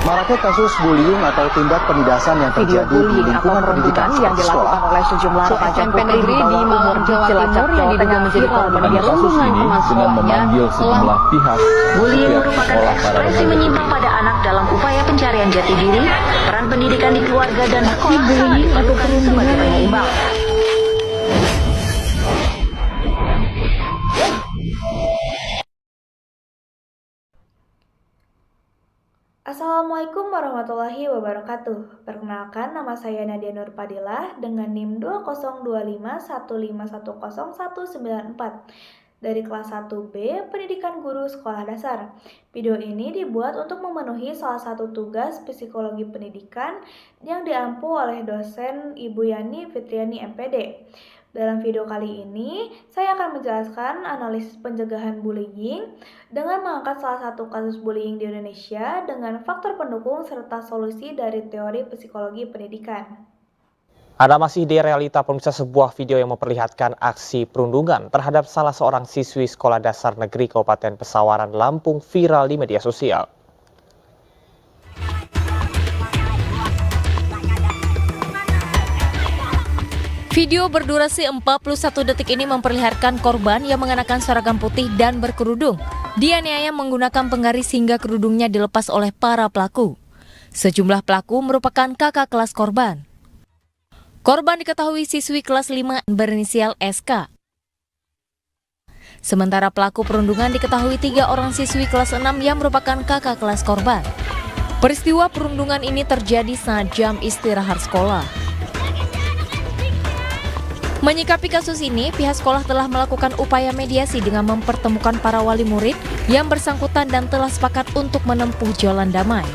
Maraknya kasus bullying atau tindak penindasan yang terjadi di lingkungan pendidikan yang dilakukan oleh sejumlah remaja SMP negeri di Mamuju, Jawa Timur yang diduga menjadi korban perundungan teman sekolahnya sejumlah pihak. Bullying merupakan ekspresi menyimpang pada anak dalam upaya pencarian jati diri, peran pendidikan di keluarga dan sekolah sangat diperlukan sebagai penyeimbang. Assalamualaikum warahmatullahi wabarakatuh. Perkenalkan, nama saya Nadia Nur Padilah dengan NIM 202515110194 dari kelas 1B Pendidikan Guru Sekolah Dasar. Video ini dibuat untuk memenuhi salah satu tugas psikologi pendidikan yang diampu oleh dosen Ibu Yani Fitriani MPD. Dalam video kali ini, saya akan menjelaskan analisis pencegahan bullying dengan mengangkat salah satu kasus bullying di Indonesia dengan faktor pendukung serta solusi dari teori psikologi pendidikan. Anda masih di Realita Pemirsa, sebuah video yang memperlihatkan aksi perundungan terhadap salah seorang siswi sekolah dasar negeri Kabupaten Pesawaran, Lampung viral di media sosial. Video berdurasi 41 detik ini memperlihatkan korban yang mengenakan seragam putih dan berkerudung dianiaya menggunakan penggaris hingga kerudungnya dilepas oleh para pelaku. Sejumlah pelaku merupakan kakak kelas korban. Korban diketahui siswi kelas 5 berinisial SK. Sementara pelaku perundungan diketahui 3 orang siswi kelas 6 yang merupakan kakak kelas korban. Peristiwa perundungan ini terjadi saat jam istirahat sekolah. Menyikapi kasus ini, pihak sekolah telah melakukan upaya mediasi dengan mempertemukan para wali murid yang bersangkutan dan telah sepakat untuk menempuh jalan damai.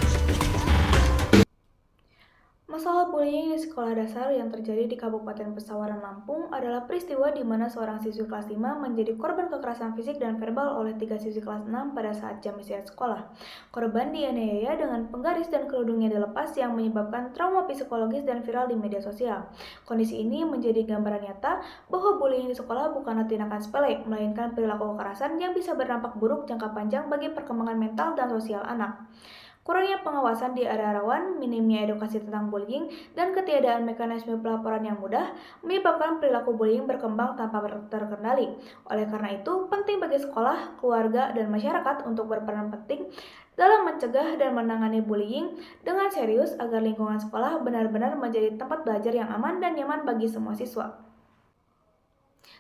Masalah bullying di sekolah dasar yang terjadi di Kabupaten Pesawaran, Lampung adalah peristiwa di mana seorang siswi kelas 5 menjadi korban kekerasan fisik dan verbal oleh 3 siswi kelas 6 pada saat jam istirahat sekolah. Korban dianiaya dengan penggaris dan kerudungnya dilepas yang menyebabkan trauma psikologis dan viral di media sosial. Kondisi ini menjadi gambaran nyata bahwa bullying di sekolah bukanlah tindakan sepele, melainkan perilaku kekerasan yang bisa berdampak buruk jangka panjang bagi perkembangan mental dan sosial anak. Kurangnya pengawasan di area rawan, minimnya edukasi tentang bullying, dan ketiadaan mekanisme pelaporan yang mudah menyebabkan perilaku bullying berkembang tanpa terkendali. Oleh karena itu, penting bagi sekolah, keluarga, dan masyarakat untuk berperan penting dalam mencegah dan menangani bullying dengan serius agar lingkungan sekolah benar-benar menjadi tempat belajar yang aman dan nyaman bagi semua siswa.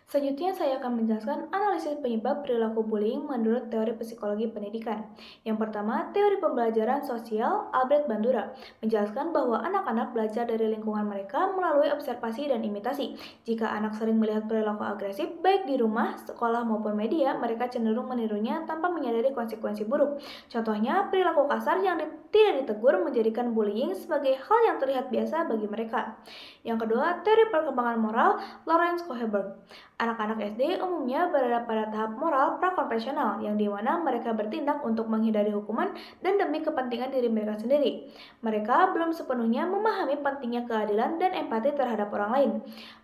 Selanjutnya, saya akan menjelaskan analisis penyebab perilaku bullying menurut teori psikologi pendidikan. Yang pertama, teori pembelajaran sosial Albert Bandura menjelaskan bahwa anak-anak belajar dari lingkungan mereka melalui observasi dan imitasi. Jika anak sering melihat perilaku agresif, baik di rumah, sekolah, maupun media, mereka cenderung menirunya tanpa menyadari konsekuensi buruk. Contohnya, perilaku kasar yang tidak ditegur menjadikan bullying sebagai hal yang terlihat biasa bagi mereka. Yang kedua, teori perkembangan moral Lawrence Kohlberg. Anak-anak SD umumnya berada pada tahap moral prakonvensional yang dimana mereka bertindak untuk menghindari hukuman dan demi kepentingan diri mereka sendiri. Mereka belum sepenuhnya memahami pentingnya keadilan dan empati terhadap orang lain.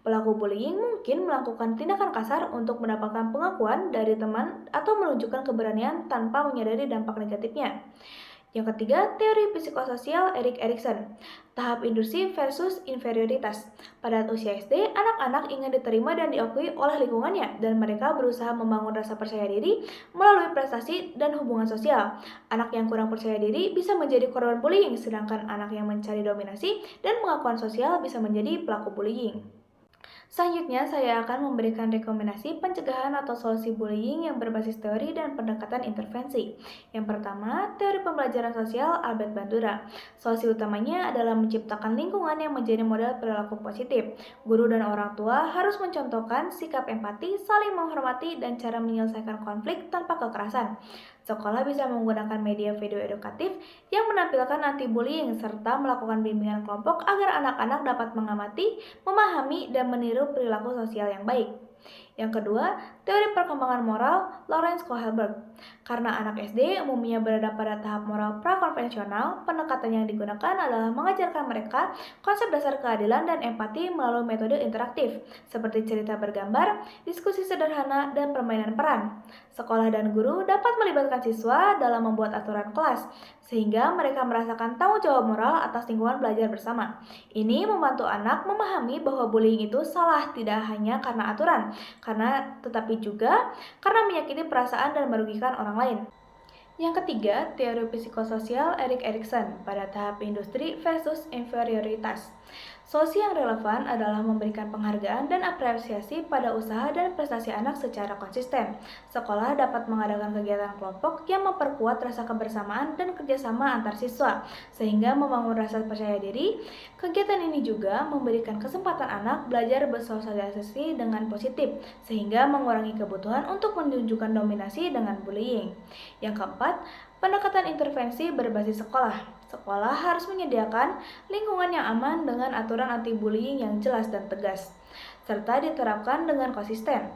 Pelaku bullying mungkin melakukan tindakan kasar untuk mendapatkan pengakuan dari teman atau menunjukkan keberanian tanpa menyadari dampak negatifnya. Yang ketiga, teori psikososial Erik Erikson, tahap induksi versus inferioritas. Pada usia SD, anak-anak ingin diterima dan diakui oleh lingkungannya, dan mereka berusaha membangun rasa percaya diri melalui prestasi dan hubungan sosial. Anak yang kurang percaya diri bisa menjadi korban bullying, sedangkan anak yang mencari dominasi dan pengakuan sosial bisa menjadi pelaku bullying. Selanjutnya, saya akan memberikan rekomendasi pencegahan atau solusi bullying yang berbasis teori dan pendekatan intervensi. Yang pertama, teori pembelajaran sosial Albert Bandura. Solusi utamanya adalah menciptakan lingkungan yang menjadi model perilaku positif. Guru dan orang tua harus mencontohkan sikap empati, saling menghormati, dan cara menyelesaikan konflik tanpa kekerasan. Sekolah bisa menggunakan media video edukatif yang menampilkan anti-bullying serta melakukan bimbingan kelompok agar anak-anak dapat mengamati, memahami, dan meniru perilaku sosial yang baik. Yang kedua, teori perkembangan moral Lawrence Kohlberg. Karena anak SD umumnya berada pada tahap moral prakonvensional, pendekatan yang digunakan adalah mengajarkan mereka konsep dasar keadilan dan empati melalui metode interaktif, seperti cerita bergambar, diskusi sederhana, dan permainan peran. Sekolah dan guru dapat melibatkan siswa dalam membuat aturan kelas, sehingga mereka merasakan tanggung jawab moral atas lingkungan belajar bersama. Ini membantu anak memahami bahwa bullying itu salah tidak hanya karena aturan, tetapi juga karena menyakiti perasaan dan merugikan orang lain. Yang ketiga, teori psikososial Erik Erikson pada tahap industri versus inferioritas. Solusi yang relevan adalah memberikan penghargaan dan apresiasi pada usaha dan prestasi anak secara konsisten. Sekolah dapat mengadakan kegiatan kelompok yang memperkuat rasa kebersamaan dan kerjasama antar siswa, sehingga membangun rasa percaya diri. Kegiatan ini juga memberikan kesempatan anak belajar bersosialisasi dengan positif, sehingga mengurangi kebutuhan untuk menunjukkan dominasi dengan bullying. Yang keempat, pendekatan intervensi berbasis sekolah. Sekolah harus menyediakan lingkungan yang aman dengan aturan anti-bullying yang jelas dan tegas, serta diterapkan dengan konsisten.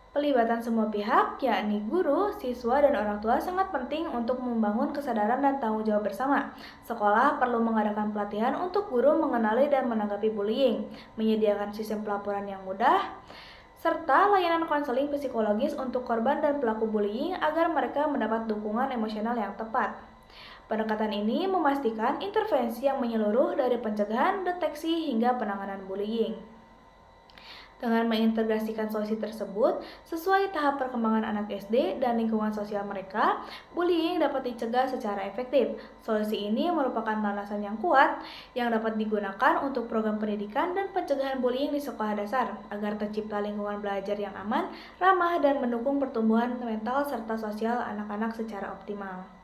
Pelibatan semua pihak, yakni guru, siswa, dan orang tua sangat penting untuk membangun kesadaran dan tanggung jawab bersama. Sekolah perlu mengadakan pelatihan untuk guru mengenali dan menanggapi bullying, menyediakan sistem pelaporan yang mudah, serta layanan konseling psikologis untuk korban dan pelaku bullying agar mereka mendapat dukungan emosional yang tepat. Pendekatan ini memastikan intervensi yang menyeluruh dari pencegahan, deteksi, hingga penanganan bullying. Dengan mengintegrasikan solusi tersebut sesuai tahap perkembangan anak SD dan lingkungan sosial mereka, bullying dapat dicegah secara efektif. Solusi ini merupakan landasan yang kuat yang dapat digunakan untuk program pendidikan dan pencegahan bullying di sekolah dasar agar tercipta lingkungan belajar yang aman, ramah, dan mendukung pertumbuhan mental serta sosial anak-anak secara optimal.